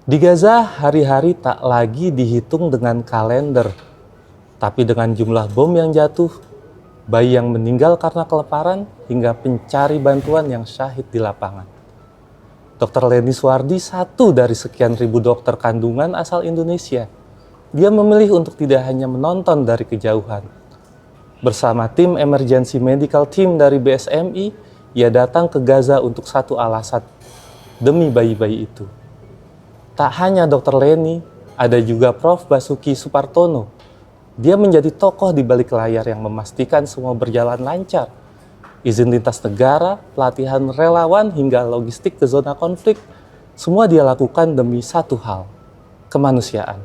Di Gaza, hari-hari tak lagi dihitung dengan kalender, tapi dengan jumlah bom yang jatuh, bayi yang meninggal karena kelaparan, hingga pencari bantuan yang syahid di lapangan. Dr. Leni Suwardi satu dari sekian ribu dokter kandungan asal Indonesia. Dia memilih untuk tidak hanya menonton dari kejauhan. Bersama tim Emergency Medical Team dari BSMI, ia datang ke Gaza untuk satu alasan, demi bayi-bayi itu. Tak hanya Dr. Leni, ada juga Prof. Basuki Supartono. Dia menjadi tokoh di balik layar yang memastikan semua berjalan lancar. Izin lintas negara, pelatihan relawan, hingga logistik ke zona konflik, semua dia lakukan demi satu hal, kemanusiaan.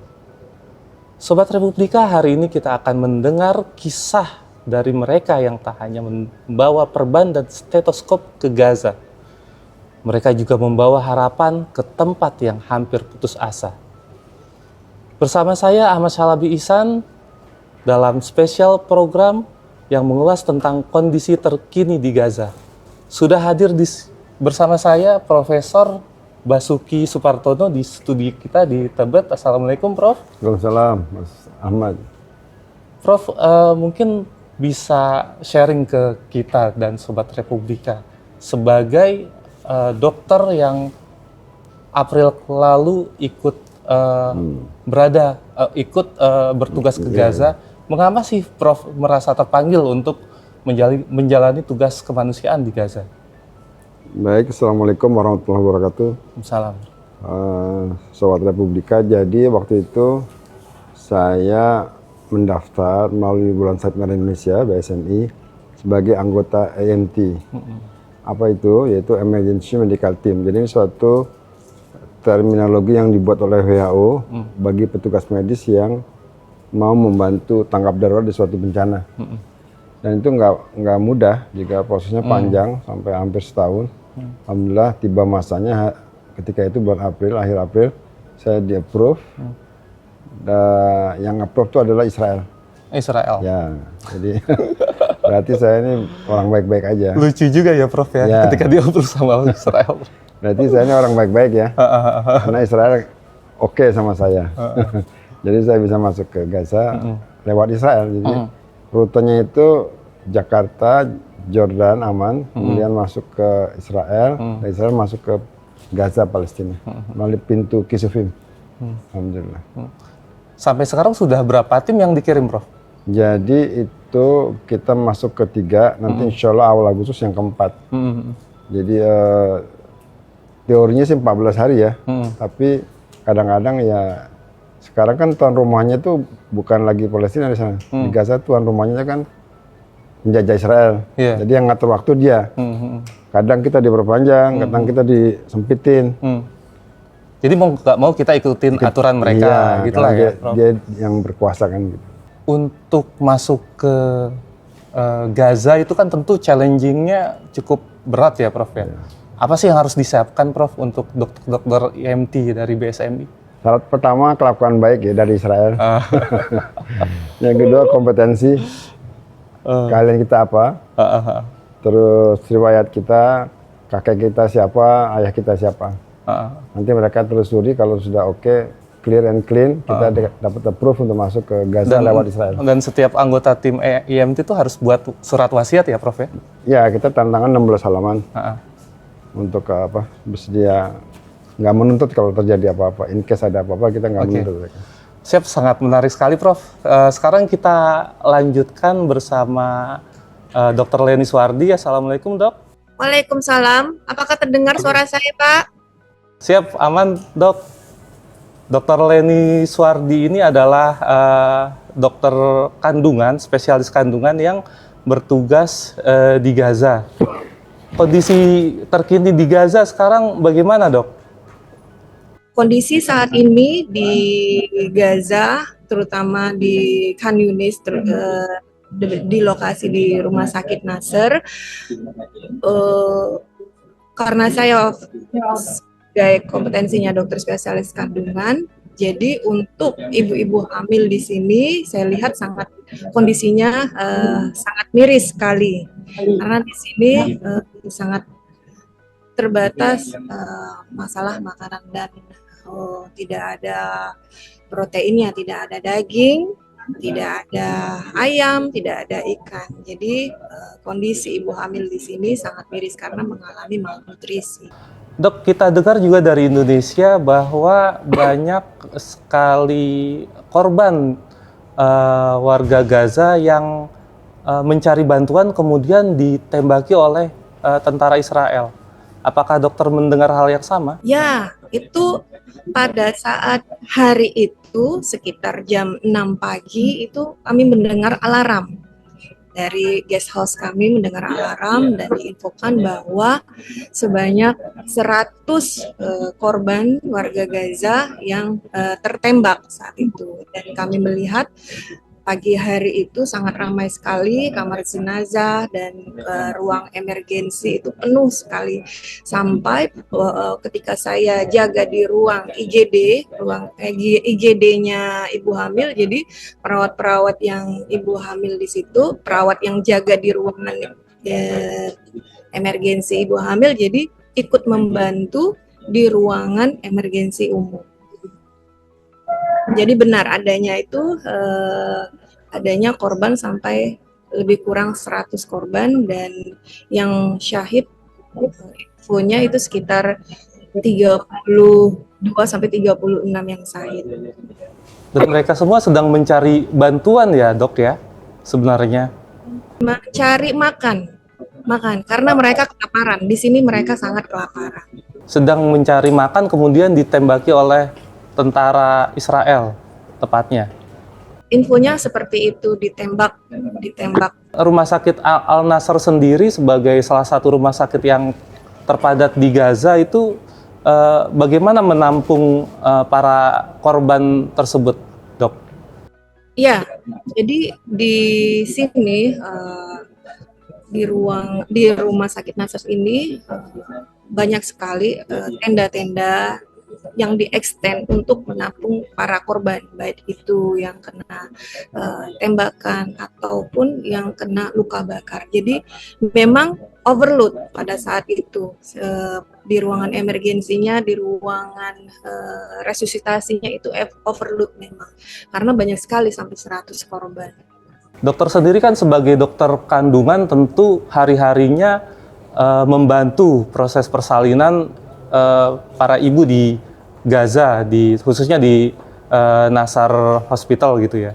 Sobat Republika, hari ini kita akan mendengar kisah dari mereka yang tak hanya membawa perban dan stetoskop ke Gaza. Mereka juga membawa harapan ke tempat yang hampir putus asa. Bersama saya Ahmad Syalabi Ihsan dalam spesial program yang mengulas tentang kondisi terkini di Gaza. Sudah hadir bersama saya Profesor Basuki Supartono di studi kita di Tebet. Assalamualaikum Prof. Waalaikumsalam Mas Ahmad. Prof, mungkin bisa sharing ke kita dan Sobat Republika sebagai dokter yang April lalu ikut bertugas ke Gaza. Mengapa sih Prof merasa terpanggil untuk menjalani tugas kemanusiaan di Gaza? Baik, Assalamualaikum warahmatullahi wabarakatuh. Salam. Sobat Republika, jadi waktu itu saya mendaftar melalui Bulan Said Merah Indonesia (BSMI) sebagai anggota EMT. Apa itu? Yaitu Emergency Medical Team. Jadi ini suatu terminologi yang dibuat oleh WHO bagi petugas medis yang mau membantu tanggap darurat di suatu bencana. Dan itu nggak mudah jika prosesnya panjang sampai hampir setahun. Alhamdulillah tiba masanya ketika itu bulan April, akhir April, saya di-approve. Yang approve itu adalah Israel. Israel. Ya, jadi berarti saya ini orang baik-baik aja. Lucu juga ya Prof ya, ketika dia approve sama Israel. Berarti saya ini orang baik-baik ya, karena Israel oke sama saya. Jadi saya bisa masuk ke Gaza lewat Israel. Jadi rutenya itu Jakarta, Jordan aman, kemudian masuk ke Israel, dari Israel masuk ke Gaza, Palestina, melalui pintu Kisufim. Alhamdulillah. Sampai sekarang sudah berapa tim yang dikirim Prof? Jadi itu kita masuk ketiga, nanti insya Allah awal Agustus yang keempat. Jadi teorinya sih 14 hari ya, tapi kadang-kadang ya sekarang kan tuan rumahnya tuh bukan lagi Palestina di sana. Di Gaza tuan rumahnya kan penjajah Israel. Jadi yang ngatur waktu dia. Kadang kita diperpanjang, kadang kita disempitin. Jadi mau nggak mau kita ikutin aturan mereka, gitulah ya. Dia yang berkuasa kan gitu. Untuk masuk ke Gaza itu kan tentu challenging-nya cukup berat ya Prof ya. Apa sih yang harus disiapkan Prof untuk dokter-dokter EMT dari BSMI? Syarat pertama kelakuan baik ya dari Israel. Yang kedua kompetensi. Kalian kita apa? Terus riwayat kita, kakek kita siapa, ayah kita siapa. Nanti mereka telusuri kalau sudah oke, clear and clean, kita dapat approve untuk masuk ke Gaza lewat Israel. Dan setiap anggota tim EMT itu harus buat surat wasiat ya Prof ya? Ya, kita tantangan 16 halaman. Untuk bersedia nggak menuntut kalau terjadi apa-apa. In case ada apa-apa kita nggak menuntut mereka. Siap, sangat menarik sekali Prof. Sekarang kita lanjutkan bersama Dr. Leni Suwardi. Assalamualaikum Dok. Waalaikumsalam. Apakah terdengar suara saya Pak? Siap, aman Dok. Dr. Leni Suwardi ini adalah dokter kandungan, spesialis kandungan yang bertugas di Gaza. Kondisi terkini di Gaza sekarang bagaimana Dok? Kondisi saat ini di Gaza, terutama di Khan Yunis, di lokasi di Rumah Sakit Nasr, karena saya sebagai kompetensinya dokter spesialis kandungan, jadi untuk ibu-ibu hamil di sini saya lihat kondisinya sangat miris sekali, karena di sini sangat terbatas masalah makanan dan tidak ada proteinnya, tidak ada daging, tidak ada ayam, tidak ada ikan. Jadi kondisi ibu hamil di sini sangat miris karena mengalami malnutrisi. Dok, kita dengar juga dari Indonesia bahwa banyak sekali korban warga Gaza yang mencari bantuan kemudian ditembaki oleh tentara Israel. Apakah dokter mendengar hal yang sama? Ya, itu pada saat hari itu sekitar jam 6 pagi itu kami mendengar alarm. Dari guest house kami mendengar alarm dan diinfokan bahwa sebanyak 100 korban warga Gaza yang tertembak saat itu. Dan kami melihat pagi hari itu sangat ramai sekali, kamar jenazah dan ruang emergensi itu penuh sekali. Sampai ketika saya jaga di ruang IGD, ruang IGD-nya ibu hamil, jadi perawat-perawat yang ibu hamil di situ, perawat yang jaga di ruangan emergensi ibu hamil, jadi ikut membantu di ruangan emergensi umum. Jadi benar adanya itu adanya korban sampai lebih kurang 100 korban dan yang syahid infonya itu sekitar 32 sampai 36 yang syahid. Dan mereka semua sedang mencari bantuan ya, Dok ya, sebenarnya. Mencari makan karena mereka kelaparan. Di sini mereka sangat kelaparan. Sedang mencari makan kemudian ditembaki oleh tentara Israel tepatnya. Infonya seperti itu, ditembak. Rumah sakit Al-Nasr sendiri sebagai salah satu rumah sakit yang terpadat di Gaza itu bagaimana menampung para korban tersebut, Dok? Ya, jadi di sini di rumah sakit Nasr ini banyak sekali tenda-tenda yang di-extend untuk menampung para korban, baik itu yang kena tembakan ataupun yang kena luka bakar. Jadi memang overload pada saat itu di ruangan emergensinya, di ruangan resusitasinya itu overload memang karena banyak sekali sampai 100 korban. Dokter sendiri kan sebagai dokter kandungan tentu hari-harinya membantu proses persalinan para ibu di Gaza, khususnya di Nasar Hospital gitu ya.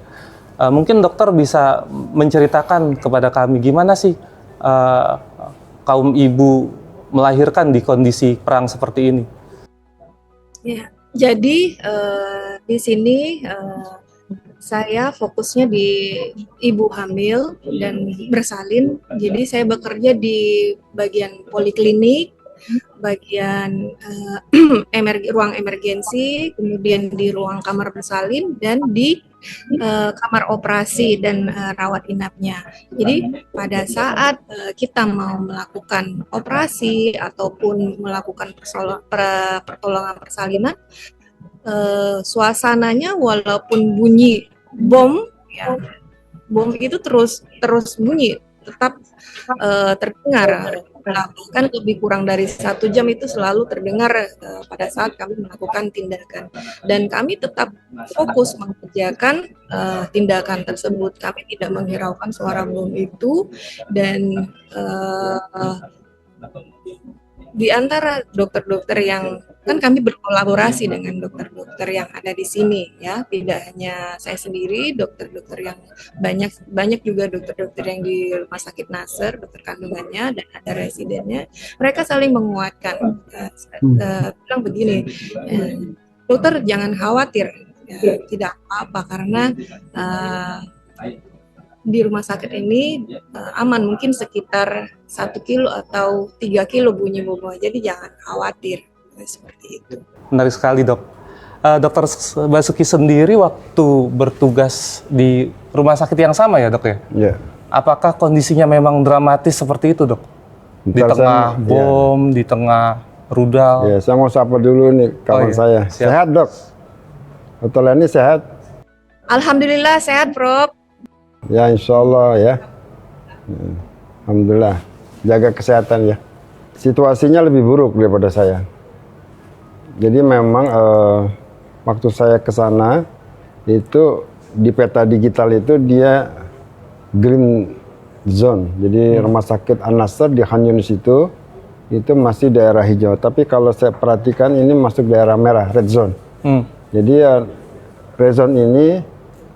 Mungkin dokter bisa menceritakan kepada kami gimana sih kaum ibu melahirkan di kondisi perang seperti ini? Ya, jadi di sini saya fokusnya di ibu hamil dan bersalin. Jadi saya bekerja di bagian poliklinik, bagian ruang emergensi, kemudian di ruang kamar bersalin dan di kamar operasi dan rawat inapnya. Jadi pada saat kita mau melakukan operasi ataupun melakukan pertolongan persalinan, suasananya walaupun bunyi bom, ya, bom itu terus bunyi, tetap terdengar. Bahkan lebih kurang dari 1 jam itu selalu terdengar pada saat kami melakukan tindakan. Dan kami tetap fokus mengerjakan tindakan tersebut. Kami tidak menghiraukan suara bom itu dan di antara dokter-dokter yang kan kami berkolaborasi dengan dokter-dokter yang ada di sini ya, tidak hanya saya sendiri, dokter-dokter yang banyak juga dokter-dokter yang di rumah sakit Nasr, dokter kandungannya dan ada residennya, mereka saling menguatkan, bilang begini, dokter jangan khawatir, ya, tidak apa-apa karena di rumah sakit ini aman, mungkin sekitar 1 kilo atau 3 kilo bunyi bomnya, jadi jangan khawatir, seperti itu. Menarik sekali, Dok. Dokter Basuki sendiri waktu bertugas di rumah sakit yang sama ya, Dok ya? Ya. Apakah kondisinya memang dramatis seperti itu, Dok? Di tengah bom, di tengah rudal. Ya, saya mau sapa dulu nih kawan saya. Siap. Sehat, Dok? Dr. Leni sehat? Alhamdulillah sehat, Prof. Ya, insya Allah ya. Alhamdulillah. Jaga kesehatan ya. Situasinya lebih buruk daripada saya. Jadi memang waktu saya ke sana itu di peta digital itu dia green zone. Jadi rumah sakit An-Nasr di Khan Yunis itu masih daerah hijau. Tapi kalau saya perhatikan ini masuk daerah merah, red zone. Jadi red zone ini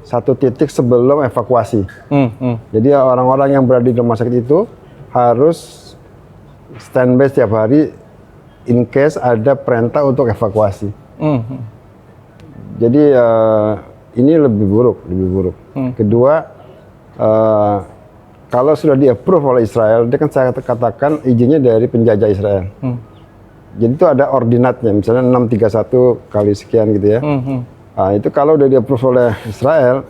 satu titik sebelum evakuasi. Jadi orang-orang yang berada di rumah sakit itu harus standby setiap hari in case ada perintah untuk evakuasi. Jadi ini lebih buruk. Kedua, kalau sudah di-approve oleh Israel, dia kan saya katakan izinnya dari penjajah Israel. Jadi itu ada ordinatnya, misalnya 631 kali sekian gitu ya. Nah, itu kalau udah di-approve oleh Israel,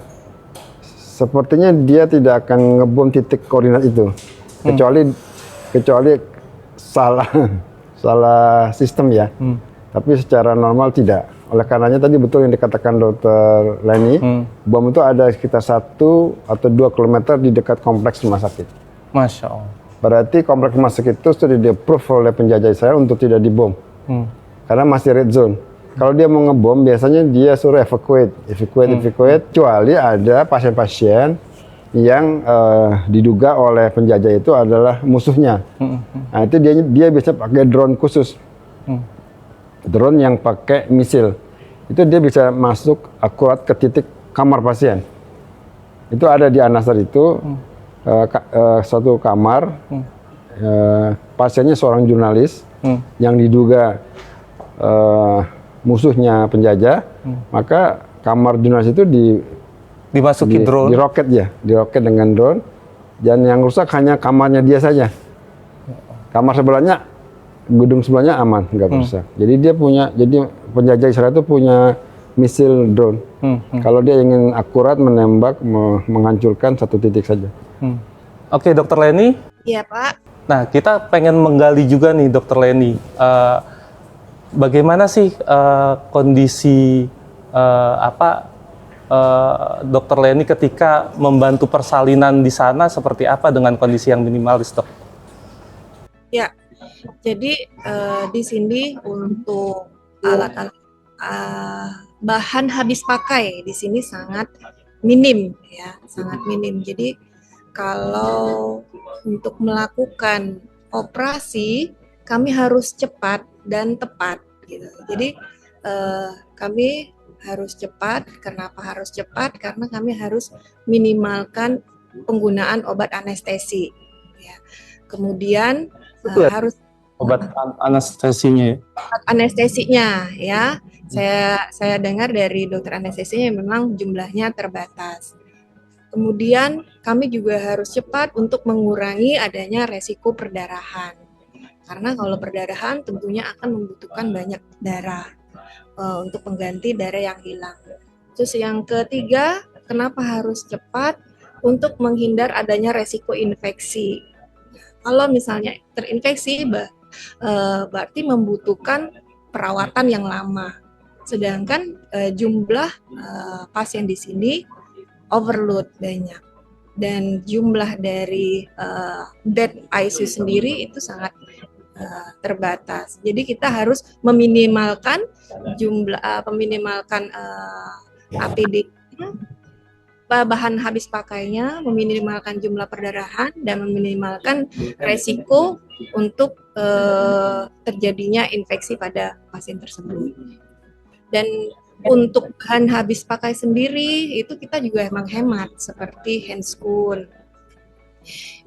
sepertinya dia tidak akan ngebom titik koordinat itu, kecuali salah sistem ya. Tapi secara normal tidak. Oleh karenanya tadi betul yang dikatakan Dr. Leni, bom itu ada sekitar 1 atau 2 kilometer di dekat kompleks rumah sakit. Masya Allah. Berarti kompleks rumah sakit itu sudah di-approve oleh penjajah Israel untuk tidak dibom. Karena masih red zone. Kalau dia mau ngebom, biasanya dia suruh evacuate. Kecuali ada pasien-pasien yang diduga oleh penjajah itu adalah musuhnya. Nah itu dia bisa pakai drone khusus. Drone yang pakai misil. Itu dia bisa masuk akurat ke titik kamar pasien. Itu ada di An-Nasr itu, satu kamar, pasiennya seorang jurnalis yang diduga musuhnya penjajah, maka kamar jurnalis itu Dimasuki drone. Diroket dengan drone, dan yang rusak hanya kamarnya dia saja. Kamar sebelahnya, gedung sebelahnya aman, nggak rusak. Jadi penjajah Israel itu punya misil drone. Kalau dia ingin akurat menembak, menghancurkan satu titik saja. Oke, Dokter Leni. Iya, Pak. Nah, kita pengen menggali juga nih, Dokter Leni. Bagaimana sih kondisi Dokter Leni ketika membantu persalinan di sana, seperti apa dengan kondisi yang minimalis, Dok? Ya, jadi di sini untuk alat-alat bahan habis pakai di sini sangat minim, ya, sangat minim. Jadi kalau untuk melakukan operasi kami harus cepat dan tepat, gitu. Jadi kami harus cepat. Kenapa harus cepat? Karena kami harus minimalkan penggunaan obat anestesi. Ya. Kemudian harus obat anestesinya ya? Anestesinya ya. Saya dengar dari dokter anestesinya memang jumlahnya terbatas. Kemudian kami juga harus cepat untuk mengurangi adanya resiko perdarahan. Karena kalau perdarahan tentunya akan membutuhkan banyak darah untuk pengganti darah yang hilang. Terus yang ketiga, kenapa harus cepat? Untuk menghindar adanya resiko infeksi. Kalau misalnya terinfeksi, berarti membutuhkan perawatan yang lama. Sedangkan jumlah pasien di sini overload banyak. Dan jumlah dari bed ICU sendiri itu sangat terbatas. Jadi kita harus meminimalkan APD, bahan habis pakainya, meminimalkan jumlah perdarahan, dan meminimalkan resiko untuk terjadinya infeksi pada pasien tersebut. Dan untuk bahan habis pakai sendiri itu kita juga emang hemat, seperti handscoon.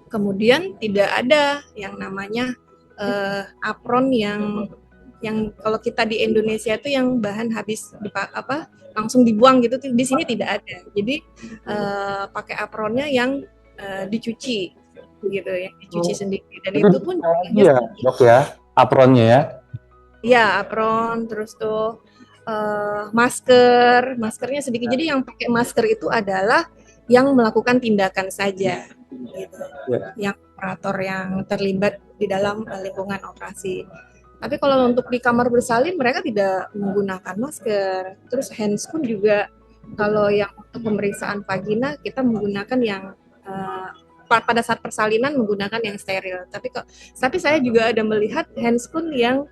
Kemudian tidak ada yang namanya apron yang kalau kita di Indonesia itu yang bahan habis langsung dibuang gitu, di sini tidak ada. Jadi pakai apronnya yang dicuci gitu ya, dicuci sendiri, dan itu pun iya, Dok ya, apronnya ya. Iya, apron, terus tuh maskernya sedikit. Jadi yang pakai masker itu adalah yang melakukan tindakan saja gitu. Yang operator yang terlibat di dalam lingkungan operasi. Tapi kalau untuk di kamar bersalin mereka tidak menggunakan masker. Terus handscoon juga kalau yang untuk pemeriksaan vagina kita menggunakan yang pada saat persalinan menggunakan yang steril. Tapi saya juga ada melihat handscoon yang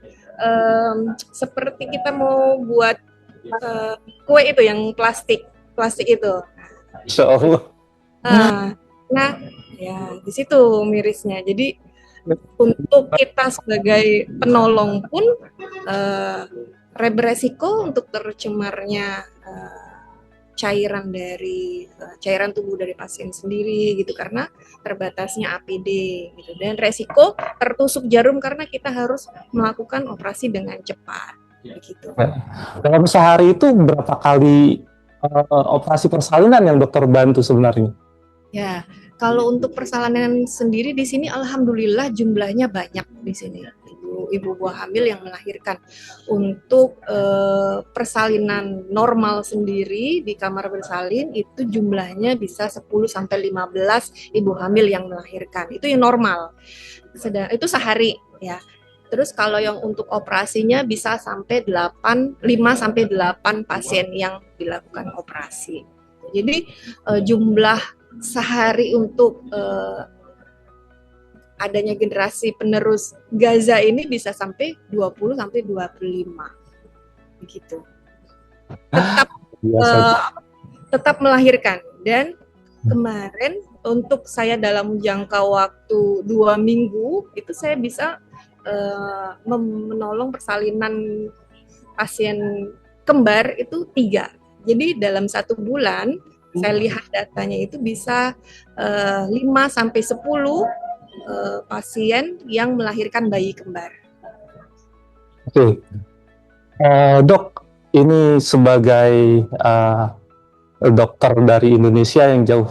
seperti kita mau buat kue itu yang plastik itu. Insya Allah. Nah, ya di situ mirisnya. Jadi untuk kita sebagai penolong pun beresiko untuk tercemarnya cairan tubuh dari pasien sendiri gitu, karena terbatasnya APD gitu, dan resiko tertusuk jarum karena kita harus melakukan operasi dengan cepat begitu. Dalam sehari itu berapa kali operasi persalinan yang dokter bantu sebenarnya? Ya, kalau untuk persalinan sendiri di sini alhamdulillah jumlahnya banyak di sini. Ibu buah hamil yang melahirkan. Untuk persalinan normal sendiri di kamar bersalin itu jumlahnya bisa 10 sampai 15 ibu hamil yang melahirkan. Itu yang normal. Itu sehari ya. Terus kalau yang untuk operasinya bisa sampai 5 sampai 8 pasien yang dilakukan operasi. Jadi jumlah sehari untuk adanya generasi penerus Gaza ini bisa sampai 20 sampai 25 begitu. Tetap melahirkan, dan kemarin untuk saya dalam jangka waktu 2 minggu itu saya bisa menolong persalinan pasien kembar itu 3. Jadi dalam 1 bulan saya lihat datanya itu bisa 5 sampai 10 pasien yang melahirkan bayi kembar. Oke. Dok, ini sebagai dokter dari Indonesia yang jauh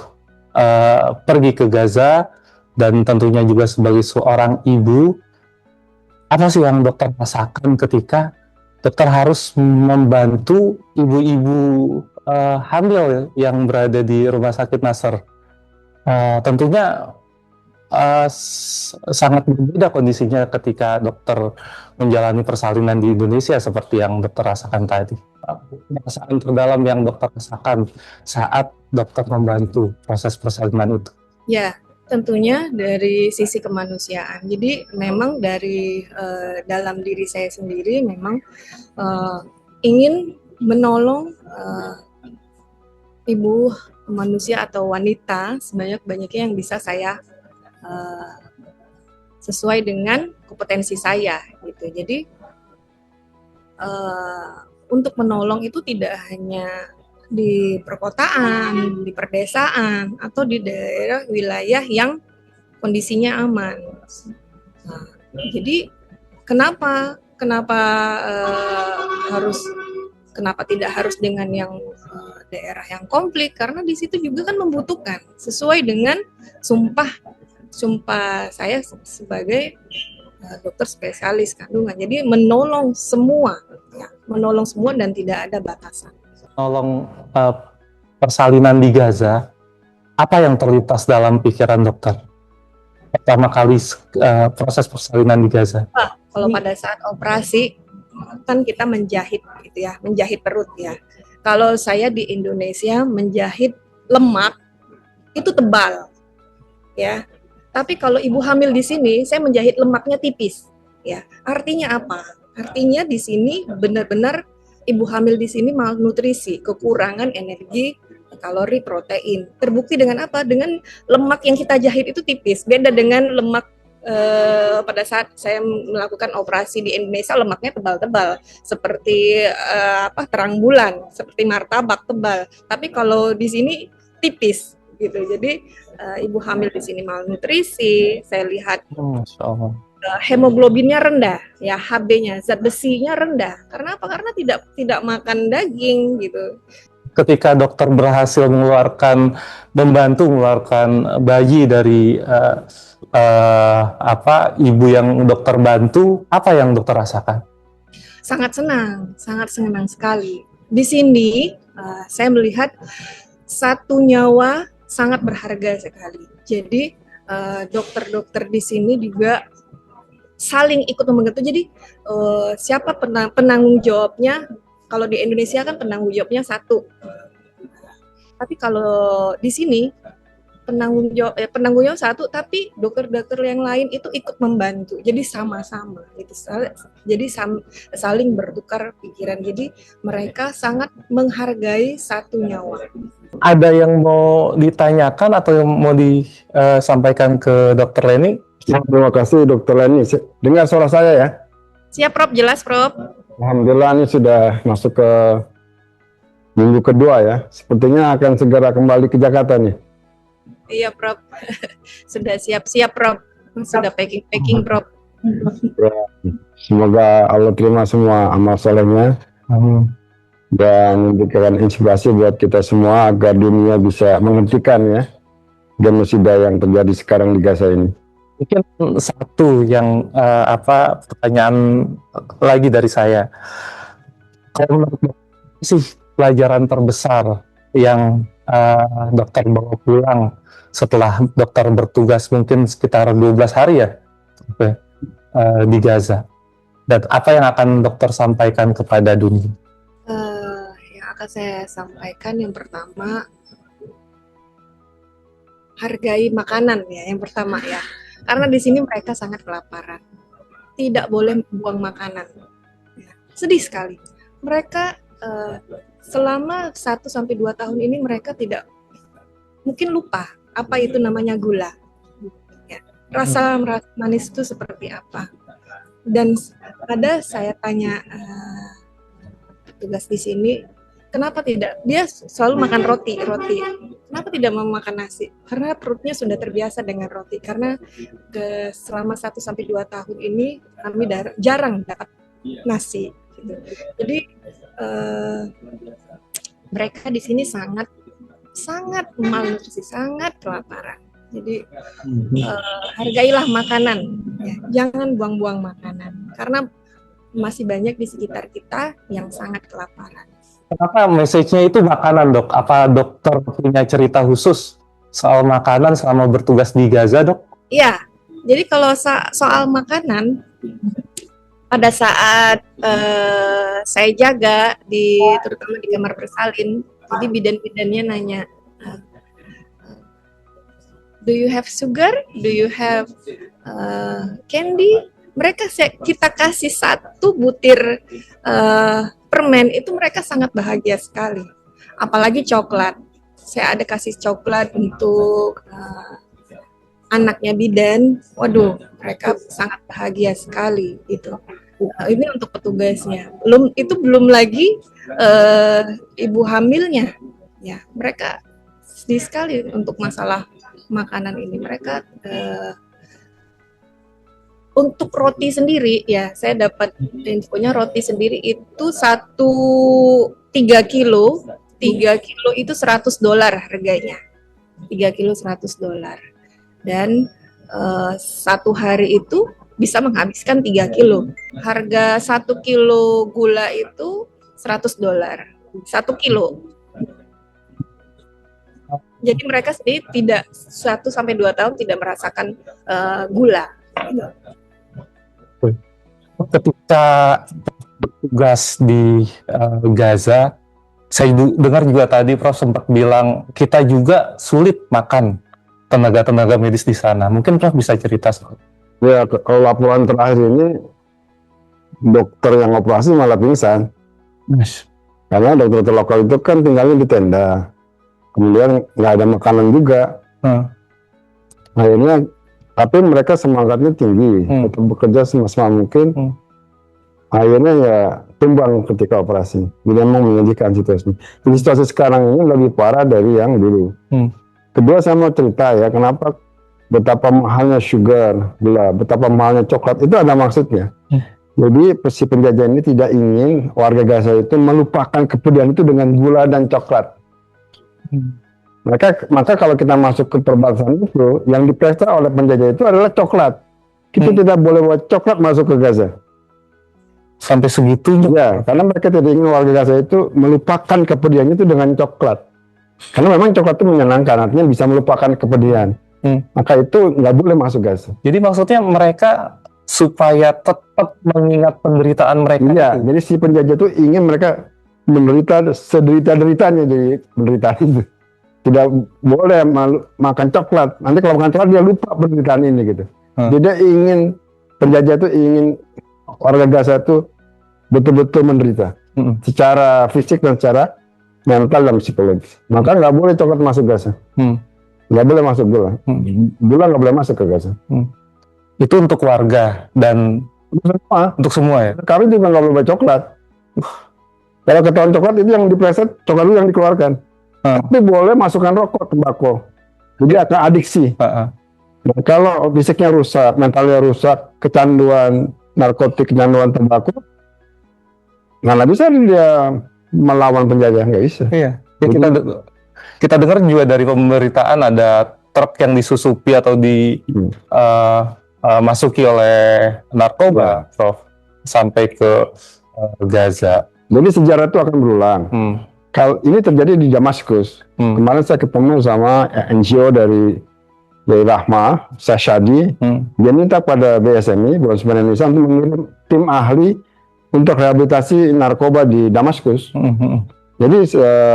pergi ke Gaza, dan tentunya juga sebagai seorang ibu, apa sih yang dokter rasakan ketika dokter harus membantu ibu-ibu hamil yang berada di Rumah Sakit Nasr? Tentunya sangat berbeda kondisinya ketika dokter menjalani persalinan di Indonesia seperti yang dokter rasakan tadi. Perasaan terdalam yang dokter rasakan saat dokter membantu proses persalinan itu. Ya, tentunya dari sisi kemanusiaan. Jadi memang dari dalam diri saya sendiri memang ingin menolong ibu manusia atau wanita sebanyak-banyaknya yang bisa saya sesuai dengan kompetensi saya gitu. Jadi untuk menolong itu tidak hanya di perkotaan, di perdesaan, atau di daerah wilayah yang kondisinya aman. Nah, jadi kenapa tidak harus dengan yang daerah yang konflik? Karena di situ juga kan membutuhkan sesuai dengan sumpah saya sebagai dokter spesialis kandungan. Jadi menolong semua dan tidak ada batasan. Menolong persalinan di Gaza, apa yang terlintas dalam pikiran dokter pertama kali proses persalinan di Gaza? Kalau pada saat operasi kan kita menjahit gitu ya, menjahit perut ya. Kalau saya di Indonesia menjahit lemak itu tebal ya. Tapi kalau ibu hamil di sini, saya menjahit lemaknya tipis, ya. Artinya apa? Artinya di sini benar-benar ibu hamil di sini malnutrisi, kekurangan energi, kalori, protein. Terbukti dengan apa? Dengan lemak yang kita jahit itu tipis. Beda dengan lemak pada saat saya melakukan operasi di Indonesia, lemaknya tebal-tebal, seperti terang bulan, seperti martabak tebal. Tapi kalau di sini tipis. Gitu. Jadi ibu hamil di sini malnutrisi, saya lihat hemoglobinnya rendah, ya HB-nya, zat besinya rendah. Karena apa? Karena tidak makan daging gitu. Ketika dokter berhasil membantu mengeluarkan bayi dari ibu yang dokter bantu, apa yang dokter rasakan? Sangat senang sekali. Di sini saya melihat satu nyawa sangat berharga sekali. Jadi dokter-dokter di sini juga saling ikut membantu. Jadi siapa penanggung jawabnya? Kalau di Indonesia kan penanggung jawabnya satu. Tapi kalau di sini penanggung jawab satu, tapi dokter-dokter yang lain itu ikut membantu. Jadi sama-sama gitu. Jadi saling bertukar pikiran. Jadi mereka sangat menghargai satu nyawa. Ada yang mau ditanyakan atau yang mau disampaikan ke Dokter Leni? Terima kasih Dokter Leni. Dengar suara saya ya? Siap, Prof. Jelas, Prof. Alhamdulillah ini sudah masuk ke minggu kedua ya. Sepertinya akan segera kembali ke Jakarta nih. Iya, Prof. Sudah siap-siap, Prof. Sudah packing, Prof. Semoga Allah terima semua amal solehnya. Dan memberikan inspirasi buat kita semua agar dunia bisa menghentikan ya genosida yang terjadi sekarang di Gaza ini. Mungkin satu yang pertanyaan lagi dari saya. Kalau menurut sih pelajaran terbesar yang dokter bawa pulang setelah dokter bertugas mungkin sekitar 12 hari ya di Gaza, dan apa yang akan dokter sampaikan kepada dunia? Yang akan saya sampaikan yang pertama, hargai makanan ya, yang pertama ya, karena di sini mereka sangat kelaparan, tidak boleh buang makanan. Sedih sekali, mereka selama 1-2 tahun ini mereka tidak mungkin lupa apa itu namanya gula. Ya, rasa manis itu seperti apa. Dan saya tanya tugas di sini, kenapa tidak? Dia selalu makan roti. Kenapa tidak mau makan nasi? Karena perutnya sudah terbiasa dengan roti. Karena selama 1-2 tahun ini kami jarang dapat nasi. Gitu. Jadi mereka di sini sangat malnutrisi, sangat kelaparan. Jadi hargailah makanan, ya. Jangan buang-buang makanan, karena masih banyak di sekitar kita yang sangat kelaparan. Kenapa message-nya itu makanan, Dok? Apa dokter punya cerita khusus soal makanan selama bertugas di Gaza, Dok? Iya, jadi kalau soal makanan, pada saat saya jaga terutama di kamar bersalin, jadi bidan-bidannya nanya, do you have sugar? Do you have candy? Kita kasih 1 butir permen, itu mereka sangat bahagia sekali. Apalagi coklat. Saya ada kasih coklat untuk anaknya bidan. Waduh, mereka sangat bahagia sekali gitu. Ini untuk petugasnya. Belum lagi ibu hamilnya. Ya, mereka sedih sekali untuk masalah makanan ini. Mereka untuk roti sendiri ya, saya dapat infonya roti sendiri itu 3 kilo itu $100 harganya. 3 kilo $100. Dan 1 hari itu bisa menghabiskan 3 kilo. Harga 1 kilo gula itu $100. 1 kilo. Jadi mereka sendiri tidak 1-2 tahun tidak merasakan gula. Ketika bertugas di Gaza, saya dengar juga tadi Prof sempat bilang kita juga sulit makan tenaga medis di sana. Mungkin Prof bisa cerita soal. Ya, kalau laporan terakhir ini dokter yang operasi malah pingsan. Karena dokter lokal itu kan tinggalnya di tenda, kemudian nggak ada makanan juga. Akhirnya, tapi mereka semangatnya tinggi untuk bekerja semaksimal mungkin. Akhirnya ya tumbang ketika operasi. Jadi memang menyedihkan situasi. Jadi situasi sekarang ini lebih parah dari yang dulu. Kedua, saya mau cerita ya, kenapa betapa mahalnya sugar, gula, betapa mahalnya coklat, itu ada maksudnya. Jadi si penjajah ini tidak ingin warga Gaza itu melupakan kepedihan itu dengan gula dan coklat. Maka kalau kita masuk ke perbatasan itu, yang dipesta oleh penjajah itu adalah coklat. Kita tidak boleh buat coklat masuk ke Gaza. Sampai segitunya? Ya, karena mereka tidak ingin warga Gaza itu melupakan kepedihan itu dengan coklat. Karena memang coklat itu menyenangkan, artinya bisa melupakan kepedihan. Maka itu nggak boleh masuk Gaza. Jadi maksudnya mereka supaya tetap mengingat penderitaan mereka. Iya, jadi si penjajah itu ingin mereka menderita sederita-deritanya di penderitaan itu. tidak boleh makan coklat. Nanti kalau makan coklat dia lupa penderitaan ini gitu. Jadi dia ingin, penjajah itu ingin warga Gaza itu betul-betul menderita secara fisik dan secara mental dan psikologis. Maka nggak boleh coklat masuk Gaza, nggak boleh masuk gula, gula nggak boleh masuk ke Gaza. Itu untuk warga dan untuk semua ya. Kami juga nggak boleh coklat. Kalau ketahuan coklat itu yang dipleset, coklat itu yang dikeluarkan. Tapi boleh masukkan rokok, tembakau. Jadi akan adiksi. Dan kalau fisiknya rusak, mentalnya rusak, kecanduan narkotik, kecanduan tembakau, mana bisa dia melawan penjajah? Nggak bisa. Iya. Ya, kita dengar juga dari pemberitaan ada truk yang disusupi atau masuki oleh narkoba, Prof, sampai ke Gaza. Jadi sejarah itu akan berulang. Kalau ini terjadi di Damaskus, kemarin saya ketemu sama NGO dari Rahma, Syadi, dia minta pada BSMI, Badan Semen Indonesia, untuk mengirim tim ahli untuk rehabilitasi narkoba di Damaskus. Jadi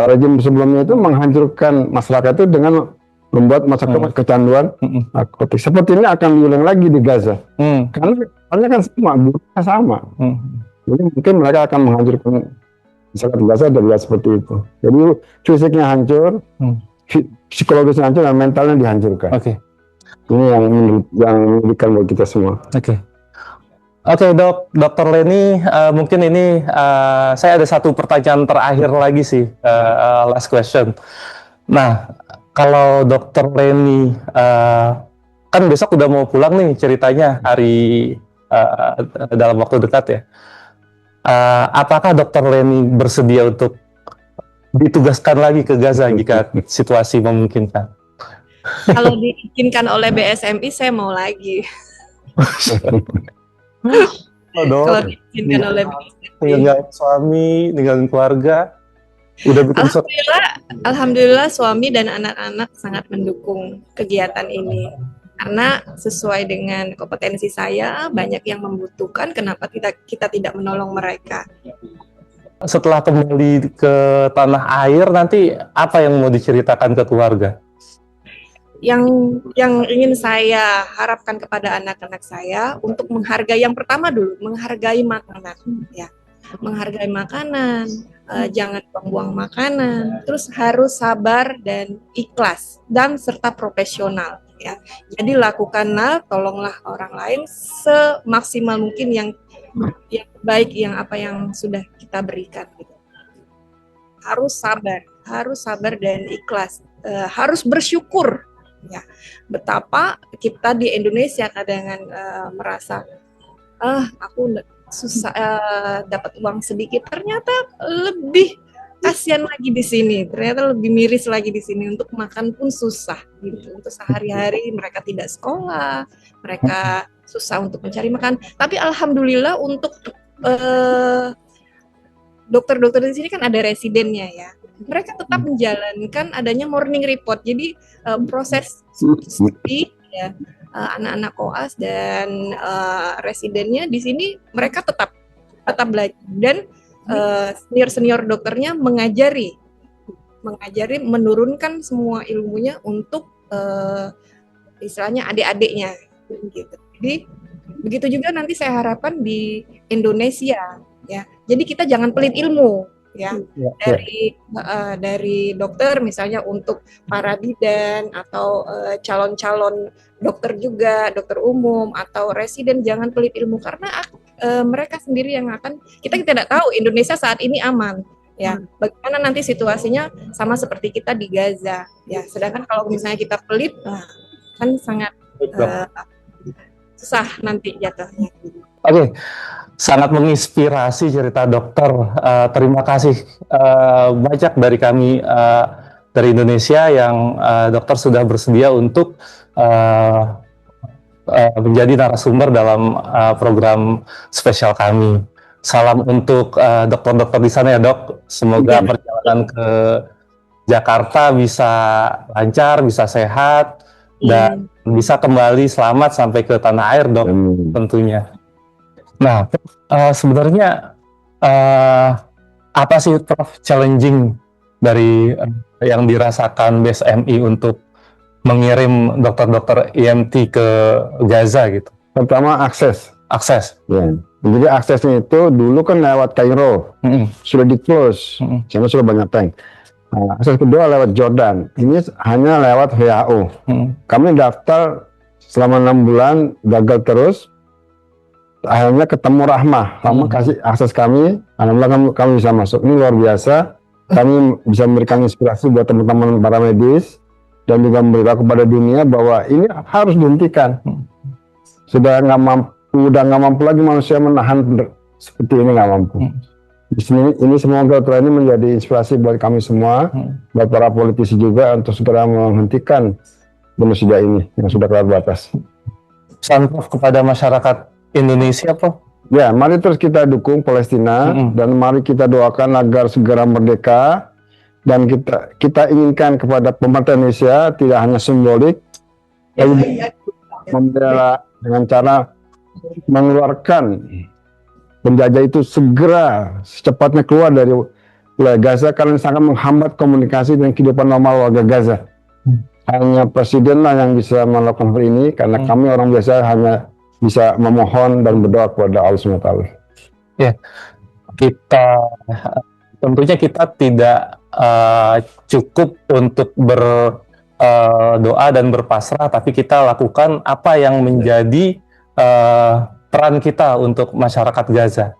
rejim sebelumnya itu menghancurkan masyarakat itu dengan membuat masyarakat kecanduan narkotik. Seperti ini akan diulang lagi di Gaza. Karena kan sama. Jadi mungkin mereka akan menghancurkan masyarakat Gaza dan lihat seperti itu. Jadi fisiknya hancur, psikologisnya hancur, dan mentalnya dihancurkan. Ini yang menyedihkan buat kita semua. Oke, Dokter Leni, mungkin ini saya ada satu pertanyaan terakhir lagi sih, last question. Nah, kalau Dokter Leni kan besok udah mau pulang nih ceritanya hari dalam waktu dekat ya. Apakah Dokter Leni bersedia untuk ditugaskan lagi ke Gaza jika situasi memungkinkan? Kalau diizinkan oleh BSMI, saya mau lagi. Kalau diizinkan oleh BSMI. Tinggal suami, tinggal keluarga. Udah bikin Alhamdulillah suami dan anak-anak sangat mendukung kegiatan ini. Karena sesuai dengan kompetensi saya, banyak yang membutuhkan, kenapa kita tidak menolong mereka. Setelah kembali ke tanah air, nanti apa yang mau diceritakan ke keluarga? Yang ingin saya harapkan kepada anak-anak saya, untuk menghargai, yang pertama dulu, menghargai makanan. Ya. Menghargai makanan, jangan buang-buang makanan, terus harus sabar dan ikhlas, dan serta profesional. Ya, jadi lakukanlah, tolonglah orang lain semaksimal mungkin yang baik, yang apa yang sudah kita berikan. Gitu. Harus sabar dan ikhlas, harus bersyukur. Ya, betapa kita di Indonesia kadang merasa, aku susah dapat uang sedikit, ternyata lebih kasihan lagi di sini, ternyata lebih miris lagi di sini, untuk makan pun susah gitu, untuk sehari-hari mereka tidak sekolah, mereka susah untuk mencari makan. Tapi alhamdulillah untuk dokter-dokter di sini kan ada residennya ya, mereka tetap menjalankan adanya morning report. Jadi proses studi ya, anak-anak koas dan residennya di sini mereka tetap belajar, dan senior dokternya mengajari menurunkan semua ilmunya untuk istilahnya adik-adiknya gitu. Jadi begitu juga nanti saya harapkan di Indonesia ya. Jadi kita jangan pelit ilmu ya, dari dokter misalnya, untuk para bidan atau calon-calon dokter juga, dokter umum atau residen, jangan pelit ilmu, karena mereka sendiri yang akan, kita tidak tahu Indonesia saat ini aman ya, bagaimana nanti situasinya sama seperti kita di Gaza ya. Sedangkan kalau misalnya kita pelit, kan sangat susah nanti jatuhnya. Oke. Sangat menginspirasi cerita dokter. Terima kasih banyak dari kami dari Indonesia yang dokter sudah bersedia untuk menjadi narasumber dalam program spesial kami. Salam untuk dokter-dokter di sana ya, Dok. Semoga perjalanan ke Jakarta bisa lancar, bisa sehat, dan bisa kembali selamat sampai ke tanah air, Dok, tentunya. Nah, sebenarnya apa sih, Prof, challenging dari yang dirasakan BSMI untuk mengirim dokter-dokter EMT ke Gaza gitu? Pertama akses. Akses. Ya. Jadi aksesnya itu dulu kan lewat Kairo, sudah di close, karena sudah banyak tank. Nah, akses kedua lewat Jordan, ini hanya lewat WHO. Kami daftar selama 6 bulan, gagal terus. Akhirnya ketemu Rahmah kasih akses kami, alhamdulillah kami bisa masuk. Ini luar biasa, kami bisa memberikan inspirasi buat teman-teman para medis, dan juga memberitahu kepada dunia bahwa ini harus dihentikan. Sudah nggak mampu lagi manusia menahan seperti ini, nggak mampu. Di sini ini semoga ini menjadi inspirasi buat kami semua, buat para politisi juga untuk segera menghentikan genosida ini yang sudah keluar batas. Pesan Prof kepada masyarakat Indonesia, Prof? Ya, mari terus kita dukung Palestina dan mari kita doakan agar segera merdeka, dan kita inginkan kepada pemerintah Indonesia tidak hanya simbolik, tapi membela dengan cara mengeluarkan penjajah itu segera secepatnya keluar dari wilayah Gaza, karena sangat menghambat komunikasi dan kehidupan normal warga Gaza. Hanya presiden lah yang bisa melakukan hal ini, karena kami orang biasa hanya bisa memohon dan berdoa kepada Allah SWT. Ya, tentunya kita tidak cukup untuk berdoa dan berpasrah, tapi kita lakukan apa yang menjadi peran kita untuk masyarakat Gaza.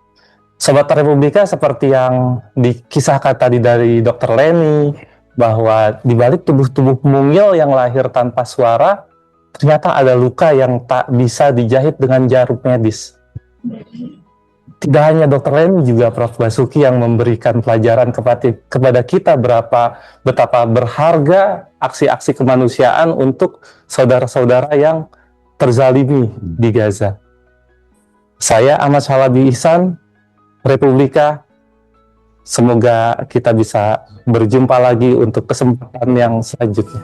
Sobat Republika, seperti yang dikisahkan tadi dari Dr. Leni, bahwa di balik tubuh-tubuh mungil yang lahir tanpa suara, ternyata ada luka yang tak bisa dijahit dengan jarum medis. Tidak hanya Dr. Leni, juga Prof. Basuki yang memberikan pelajaran kepada kita betapa berharga aksi-aksi kemanusiaan untuk saudara-saudara yang terzalimi di Gaza. Saya Ahmad Syalabi Ihsan, Republika. Semoga kita bisa berjumpa lagi untuk kesempatan yang selanjutnya.